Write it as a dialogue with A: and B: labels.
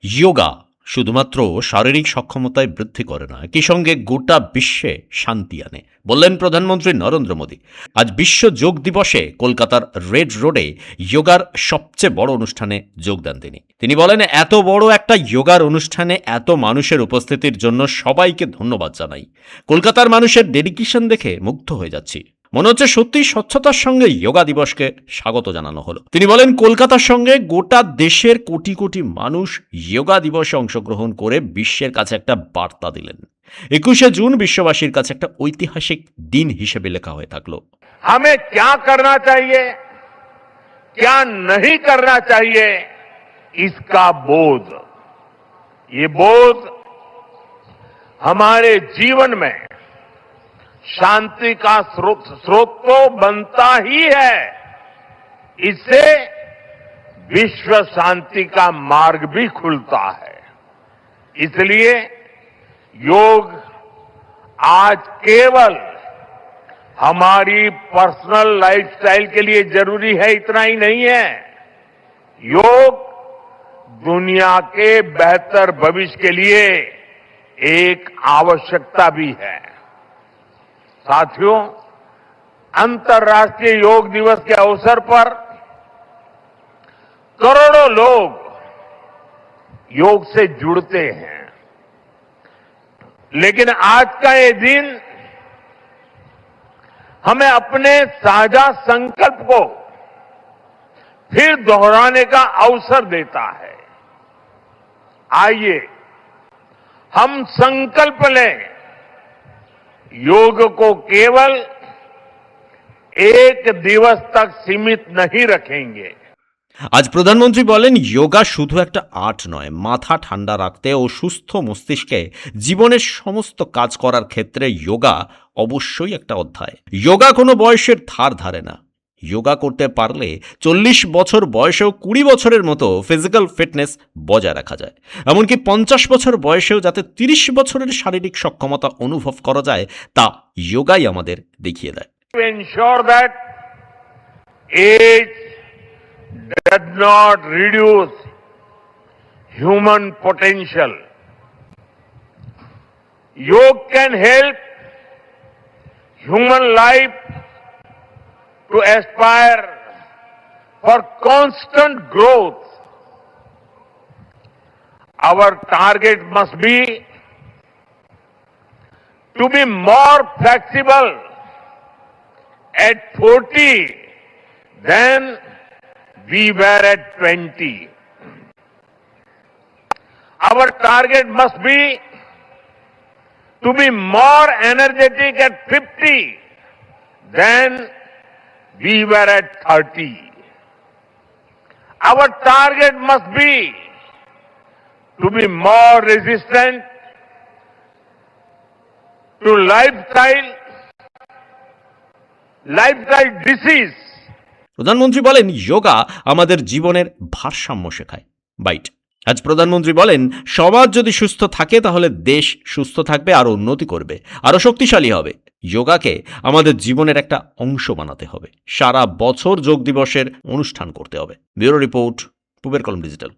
A: যোগা শুধুমাত্র শারীরিক সক্ষমতায় বৃদ্ধি করে না, একই সঙ্গে গোটা বিশ্বে শান্তি আনে, বললেন প্রধানমন্ত্রী নরেন্দ্র মোদী। আজ বিশ্ব যোগ দিবসে কলকাতার রেড রোডে যোগার সবচেয়ে বড় অনুষ্ঠানে যোগ দেন তিনি বলেন, এত বড় একটা যোগার অনুষ্ঠানে এত মানুষের উপস্থিতির জন্য সবাইকে ধন্যবাদ জানাই। কলকাতার মানুষের ডেডিকেশন দেখে মুগ্ধ হয়ে যাচ্ছি। মনে হচ্ছে সত্যি স্বচ্ছতার সঙ্গে যোগা দিবসকে স্বাগত জানানো হলো। তিনি বলেন, কলকাতার সঙ্গে গোটা দেশের কোটি কোটি মানুষ যোগা দিবসে অংশগ্রহণ করে বিশ্বের কাছে একটা বার্তা দিলেন। 21শে জুন বিশ্ববাসীর কাছে একটা ঐতিহাসিক দিন হিসেবে লেখা হয়ে থাকলো।
B: हमें क्या करना चाहिए, क्या नहीं करना चाहिए, इसका बोध, ये बोध हमारे जीवन में शांति का स्रोत तो बनता ही है, इससे विश्व शांति का मार्ग भी खुलता है। इसलिए योग आज केवल हमारी पर्सनल लाइफस्टाइल के लिए जरूरी है इतना ही नहीं है, योग दुनिया के बेहतर भविष्य के लिए एक आवश्यकता भी है। साथियों, अंतर्राष्ट्रीय योग दिवस के अवसर पर करोड़ों लोग योग से जुड़ते हैं, लेकिन आज का ये दिन हमें अपने साझा संकल्प को फिर दोहराने का अवसर देता है। आइए हम संकल्प लें, योग को केवल एक दिवस तक सीमित नहीं रखेंगे।
A: আজ প্রধানমন্ত্রী বলেন, যোগা শুধু একটা আর্ট নয়, মাথা ঠান্ডা রাখতে ও সুস্থ মস্তিষ্কে জীবনের সমস্ত কাজ করার ক্ষেত্রে যোগা অবশ্যই একটা অধ্যায়। যোগা কোনো বয়সের ধার ধারে না। যোগা করতে পারলে 40 বছর বয়সেও 20 বছরের মতো ফিজিক্যাল ফিটনেস বজায় রাখা যায়, এমনকি 50 বছর বয়সেও যাতে 30 বছরের শারীরিক সক্ষমতা অনুভব করা যায়, তা যোগাই আমাদের দেখিয়ে দেয়।
B: To ensure that age does not reduce human potential, yoga can help human life to aspire for constant growth. Our target must be to be more flexible at 40 than we were at 20. Our target must be to be more energetic at 50 than we were at 30. Our target must be to be more resistant to lifestyle disease.
A: প্রধানমন্ত্রী বলেন, যোগা আমাদের জীবনের ভারসাম্য শেখায়। Byte. আজ প্রধানমন্ত্রী বলেন, সমাজ যদি সুস্থ থাকে তাহলে দেশ সুস্থ থাকবে, আরও উন্নতি করবে, আরও শক্তিশালী হবে। যোগাকে আমাদের জীবনের একটা অংশ বানাতে হবে, সারা বছর যোগ দিবসের অনুষ্ঠান করতে হবে। ব্যুরো রিপোর্ট, পূবের কলম ডিজিটাল।